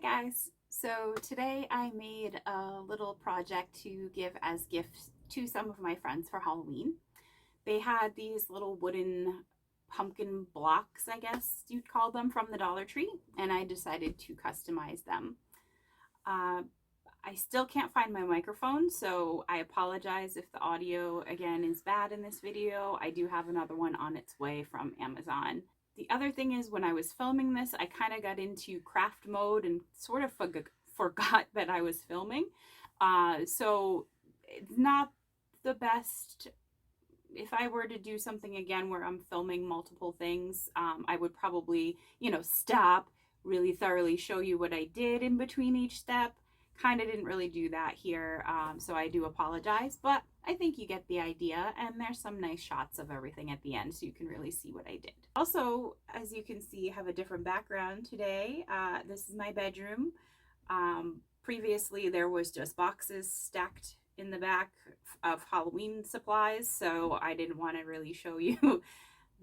Hi guys! So today I made a little project to give as gifts to some of my friends for Halloween. They had these little wooden pumpkin blocks, I guess you'd call them, from the Dollar Tree, and I decided to customize them. Uh, I still can't find my microphone, so I apologize if the audio again is bad in this video. I do have another one on its way from Amazon. The other thing is, when I was filming this, I kind of got into craft mode and sort of forgot that I was filming. So it's not the best. If I were to do something again where I'm filming multiple things, I would probably, stop, really thoroughly show you what I did in between each step. Kind of didn't really do that here, so I do apologize, but I think you get the idea, and there's some nice shots of everything at the end so you can really see what I did. Also, as you can see, I have a different background today. This is my bedroom. Previously, there was just boxes stacked in the back of Halloween supplies, so I didn't want to really show you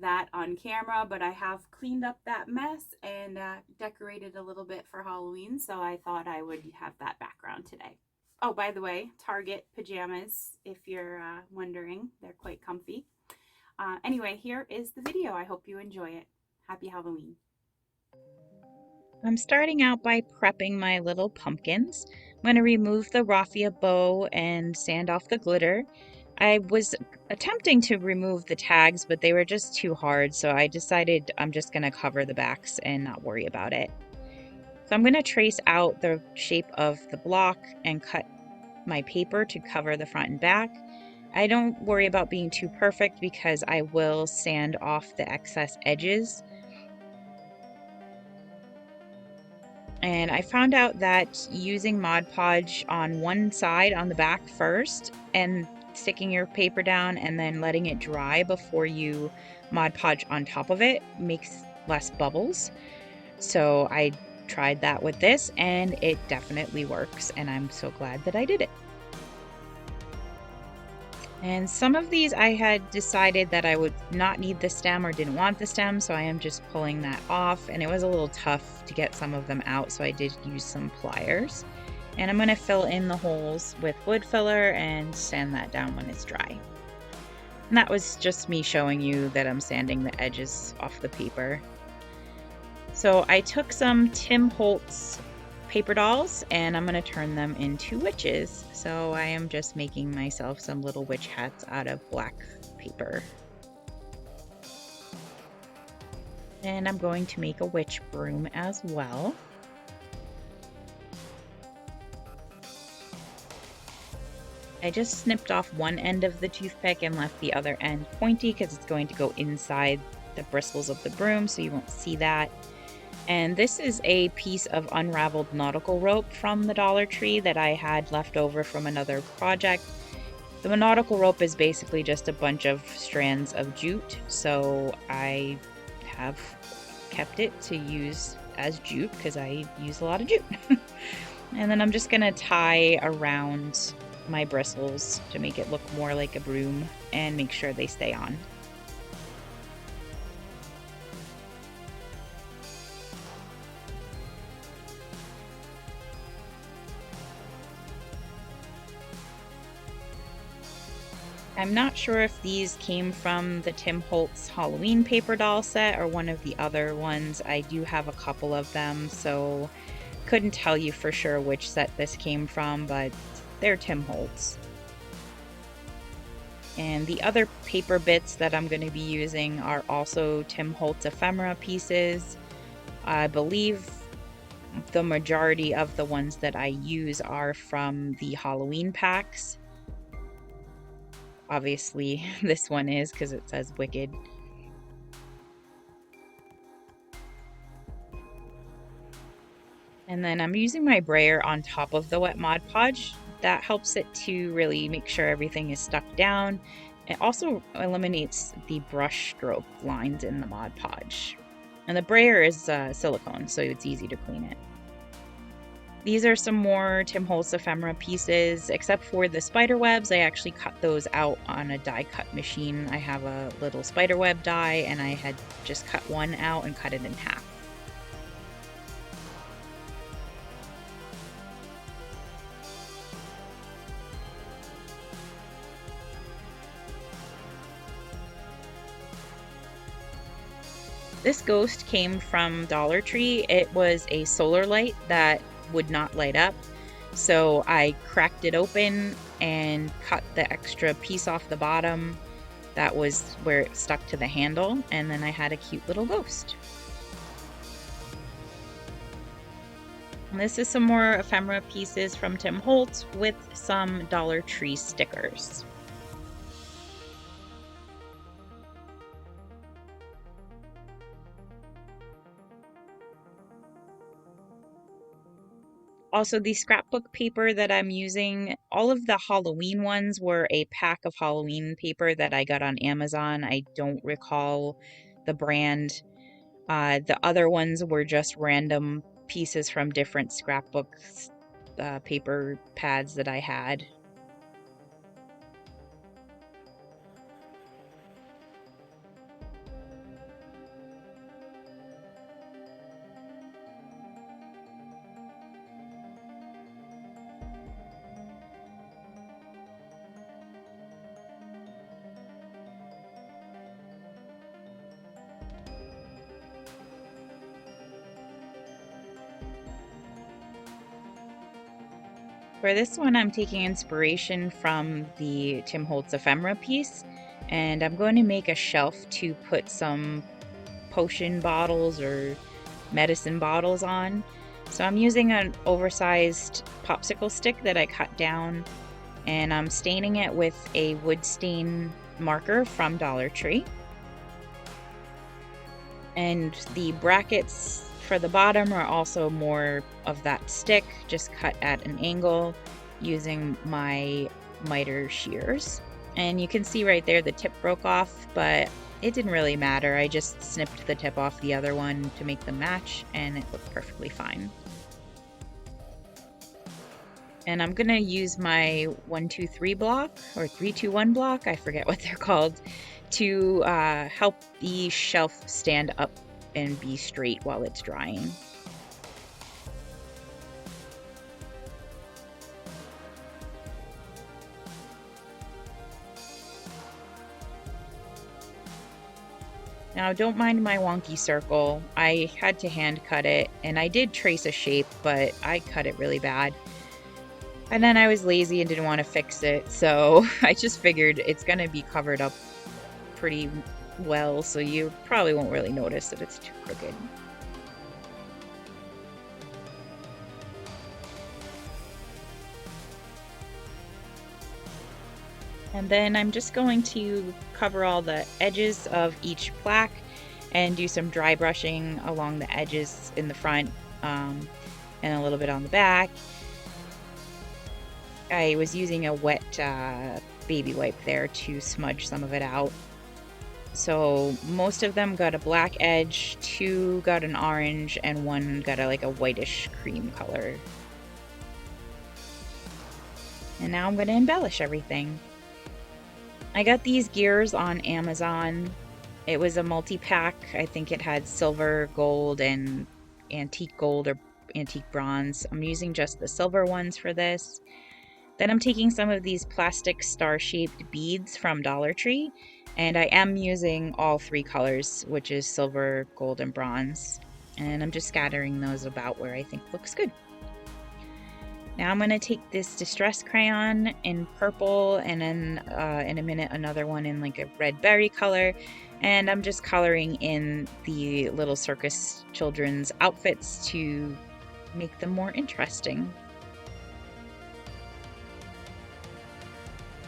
that on camera, but I have cleaned up that mess and decorated a little bit for Halloween, so I thought I would have that background today. Oh, by the way, Target pajamas, if you're wondering, they're quite comfy. Anyway, here is the video. I hope you enjoy it. Happy Halloween. I'm starting out by prepping my little pumpkins. I'm going to remove the raffia bow and sand off the glitter. I was attempting to remove the tags, but they were just too hard, so I decided I'm just going to cover the backs and not worry about it. So I'm going to trace out the shape of the block and cut my paper to cover the front and back. I don't worry about being too perfect because I will sand off the excess edges. And I found out that using Mod Podge on one side on the back first and sticking your paper down and then letting it dry before you Mod Podge on top of it makes less bubbles. So I tried that with this and it definitely works, and I'm so glad that I did it. And some of these I had decided that I would not need the stem or didn't want the stem, so I am just pulling that off, and it was a little tough to get some of them out, so I did use some pliers. And I'm going to fill in the holes with wood filler and sand that down when it's dry. And that was just me showing you that I'm sanding the edges off the paper. So I took some Tim Holtz paper dolls and I'm going to turn them into witches. So I am just making myself some little witch hats out of black paper. And I'm going to make a witch broom as well. I just snipped off one end of the toothpick and left the other end pointy because it's going to go inside the bristles of the broom, so you won't see that. And this is a piece of unraveled nautical rope from the Dollar Tree that I had left over from another project. The nautical rope is basically just a bunch of strands of jute, so I have kept it to use as jute because I use a lot of jute. And then I'm just going to tie around my bristles to make it look more like a broom and make sure they stay on. I'm not sure if these came from the Tim Holtz Halloween paper doll set or one of the other ones. I do have a couple of them, so couldn't tell you for sure which set this came from, but they're Tim Holtz. And the other paper bits that I'm going to be using are also Tim Holtz ephemera pieces. I believe the majority of the ones that I use are from the Halloween packs. Obviously, this one is because it says Wicked. And then I'm using my brayer on top of the wet Mod Podge. That helps it to really make sure everything is stuck down. It also eliminates the brush stroke lines in the Mod Podge. And the brayer is silicone, so it's easy to clean it. These are some more Tim Holtz ephemera pieces. Except for the spider webs, I actually cut those out on a die cut machine. I have a little spider web die and I had just cut one out and cut it in half. This ghost came from Dollar Tree. It was a solar light that would not light up. So I cracked it open and cut the extra piece off the bottom. That was where it stuck to the handle, and then I had a cute little ghost. And this is some more ephemera pieces from Tim Holtz with some Dollar Tree stickers. Also, the scrapbook paper that I'm using, all of the Halloween ones were a pack of Halloween paper that I got on Amazon. I don't recall the brand. The other ones were just random pieces from different scrapbooks, paper pads that I had. For this one, I'm taking inspiration from the Tim Holtz ephemera piece, and I'm going to make a shelf to put some potion bottles or medicine bottles on. So I'm using an oversized popsicle stick that I cut down, and I'm staining it with a wood stain marker from Dollar Tree. And the brackets for the bottom are also more of that stick, just cut at an angle using my miter shears. And you can see right there the tip broke off, but it didn't really matter. I just snipped the tip off the other one to make them match, and it looked perfectly fine. And I'm gonna use my 1-2-3 block, or 3-2-1 block, I forget what they're called, to help the shelf stand up and be straight while it's drying. Now, don't mind my wonky circle. I had to hand cut it, and I did trace a shape, but I cut it really bad. And then I was lazy and didn't want to fix it, so I just figured it's gonna be covered up pretty well, so you probably won't really notice that it's too crooked. And then I'm just going to cover all the edges of each plaque and do some dry brushing along the edges in the front, and a little bit on the back. I was using a wet baby wipe there to smudge some of it out. So most of them got a black edge, 2 got an orange, and 1 got like a whitish cream color. And now I'm going to embellish everything. I got these gears on Amazon. It was a multi-pack. I think it had silver, gold, and antique gold or antique bronze. I'm using just the silver ones for this. Then I'm taking some of these plastic star-shaped beads from Dollar Tree, and I am using all 3 colors, which is silver, gold, and bronze. And I'm just scattering those about where I think looks good. Now I'm going to take this distress crayon in purple, and then in a minute another one in like a red berry color, and I'm just coloring in the little circus children's outfits to make them more interesting.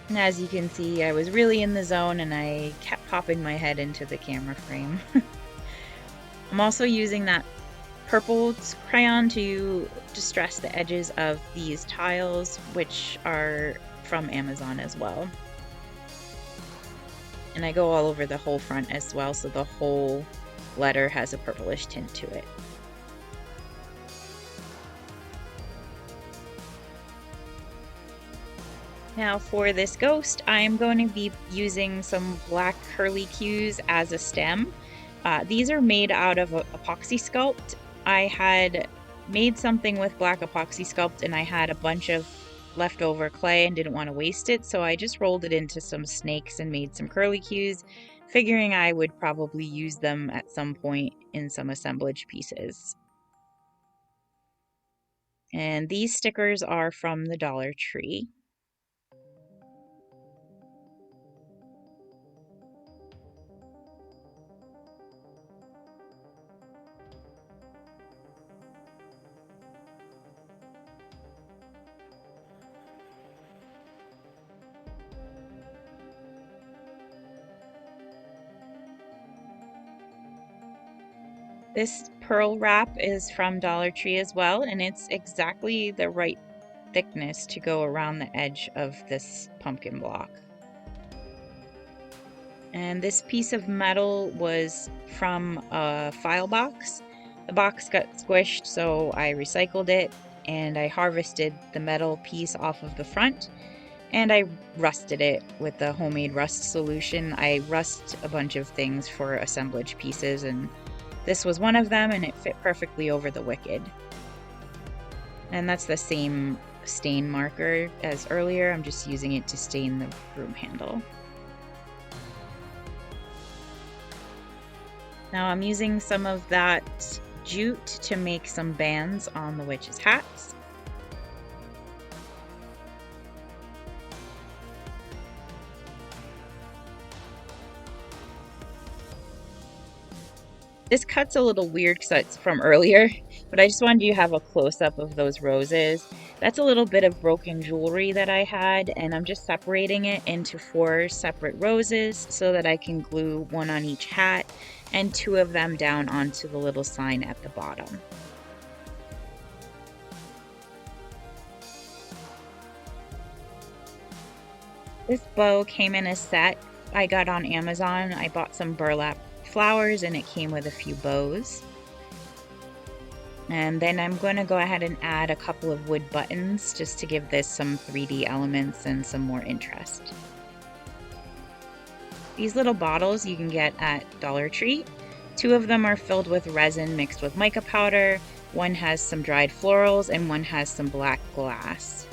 And as you can see, I was really in the zone and I kept popping my head into the camera frame. I'm also using that purple crayon to distress the edges of these tiles, which are from Amazon as well. And I go all over the whole front as well, so the whole letter has a purplish tint to it. Now for this ghost, I'm going to be using some black curly cues as a stem. These are made out of epoxy sculpt. I had made something with black epoxy sculpt and I had a bunch of leftover clay and didn't want to waste it, so I just rolled it into some snakes and made some curly cues figuring I would probably use them at some point in some assemblage pieces. And these stickers are from the Dollar Tree. This pearl wrap is from Dollar Tree as well, and it's exactly the right thickness to go around the edge of this pumpkin block. And this piece of metal was from a file box. The box got squished, so I recycled it and I harvested the metal piece off of the front and I rusted it with the homemade rust solution. I rust a bunch of things for assemblage pieces, and this was one of them, and it fit perfectly over the wicked. And that's the same stain marker as earlier. I'm just using it to stain the broom handle. Now I'm using some of that jute to make some bands on the witches' hats. This cut's a little weird because it's from earlier, but I just wanted you to have a close-up of those roses. That's a little bit of broken jewelry that I had, and I'm just separating it into 4 separate roses so that I can glue one on each hat and 2 of them down onto the little sign at the bottom. This bow came in a set I got on Amazon. I bought some burlap flowers and it came with a few bows. And then I'm going to go ahead and add a couple of wood buttons just to give this some 3D elements and some more interest. These little bottles you can get at Dollar Tree. 2 of them are filled with resin mixed with mica powder. One has some dried florals and one has some black glass.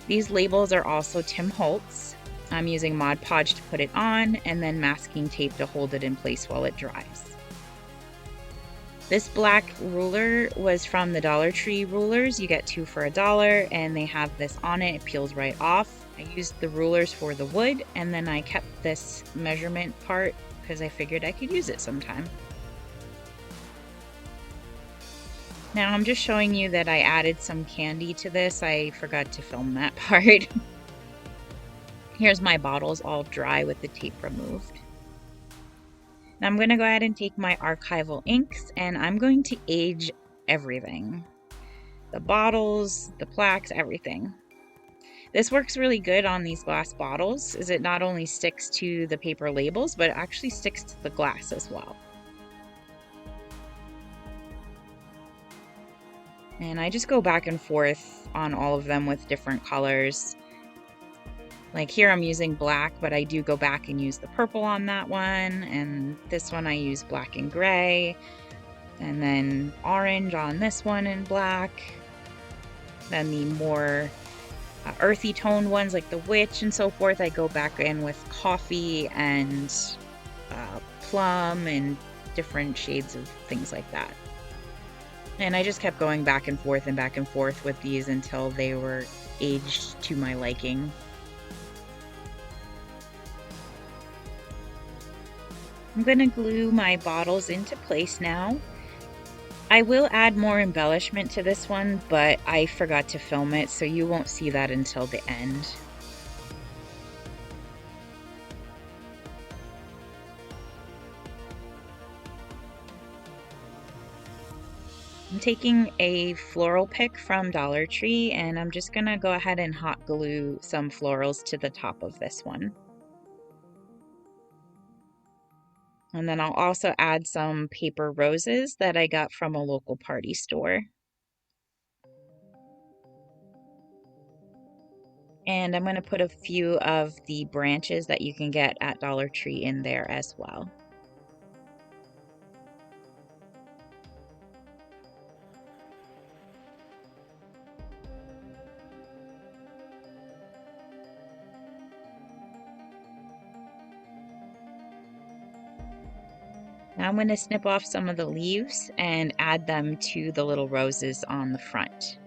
These labels are also Tim Holtz. I'm using Mod Podge to put it on and then masking tape to hold it in place while it dries. This black ruler was from the Dollar Tree rulers. You get 2 for $1 and they have this on it. It peels right off. I used the rulers for the wood and then I kept this measurement part because I figured I could use it sometime. Now I'm just showing you that I added some candy to this. I forgot to film that part. Here's my bottles all dry with the tape removed. Now I'm going to go ahead and take my archival inks and I'm going to age everything. The bottles, the plaques, everything. This works really good on these glass bottles, as it not only sticks to the paper labels, but it actually sticks to the glass as well. And I just go back and forth on all of them with different colors. Like here I'm using black, but I do go back and use the purple on that one. And this one I use black and gray. And then orange on this one and black. Then the more earthy toned ones like the witch and so forth, I go back in with coffee and plum and different shades of things like that. And I just kept going back and forth with these until they were aged to my liking. I'm going to glue my bottles into place now. I will add more embellishment to this one, but I forgot to film it, so you won't see that until the end. I'm taking a floral pick from Dollar Tree, and I'm just going to go ahead and hot glue some florals to the top of this one. And then I'll also add some paper roses that I got from a local party store. And I'm going to put a few of the branches that you can get at Dollar Tree in there as well. I'm going to snip off some of the leaves and add them to the little roses on the front.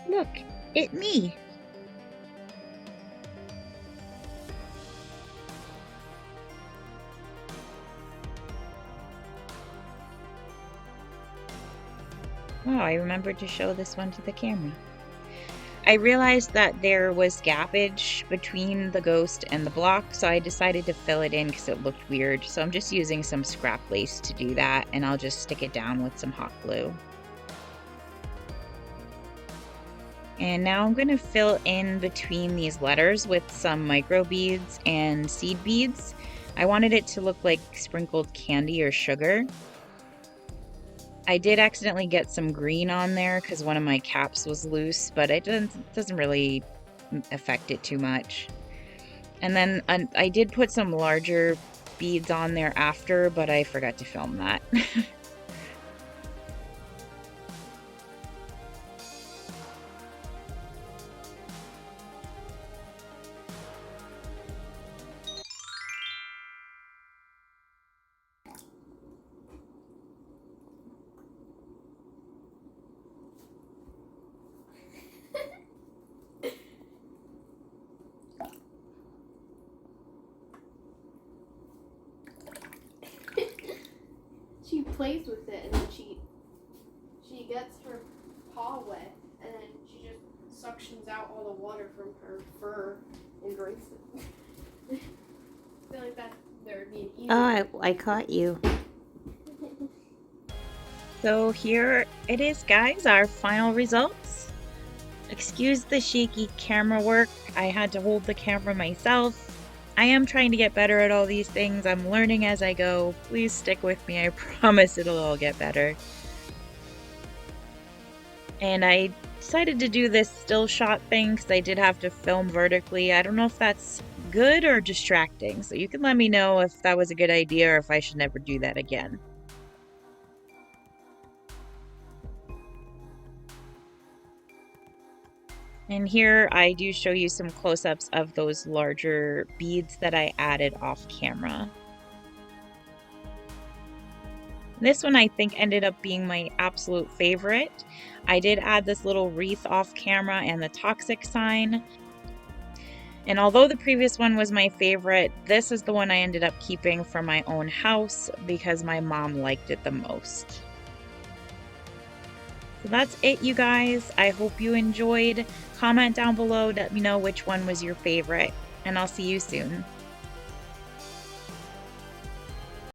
Look, it's me. Wow, I remembered to show this one to the camera. I realized that there was gappage between the ghost and the block, so I decided to fill it in because it looked weird. So I'm just using some scrap lace to do that, and I'll just stick it down with some hot glue. And now I'm going to fill in between these letters with some micro beads and seed beads. I wanted it to look like sprinkled candy or sugar. I did accidentally get some green on there because one of my caps was loose, but it doesn't really affect it too much. And then I did put some larger beads on there after, but I forgot to film that. She plays with it and then she gets her paw wet and then she just suctions out all the water from her fur and drinks it. I feel like that there would be an easy. Oh, I caught you. So here it is, guys, our final results. Excuse the shaky camera work. I had to hold the camera myself. I am trying to get better at all these things. I'm learning as I go. Please stick with me. I promise it'll all get better. And I decided to do this still shot thing because I did have to film vertically. I don't know if that's good or distracting. So you can let me know if that was a good idea or if I should never do that again. And here I do show you some close-ups of those larger beads that I added off camera. This one I think ended up being my absolute favorite. I did add this little wreath off camera and the toxic sign. And although the previous one was my favorite, this is the one I ended up keeping for my own house because my mom liked it the most. So that's it, you guys. I hope you enjoyed. Comment down below, let me know which one was your favorite, and I'll see you soon.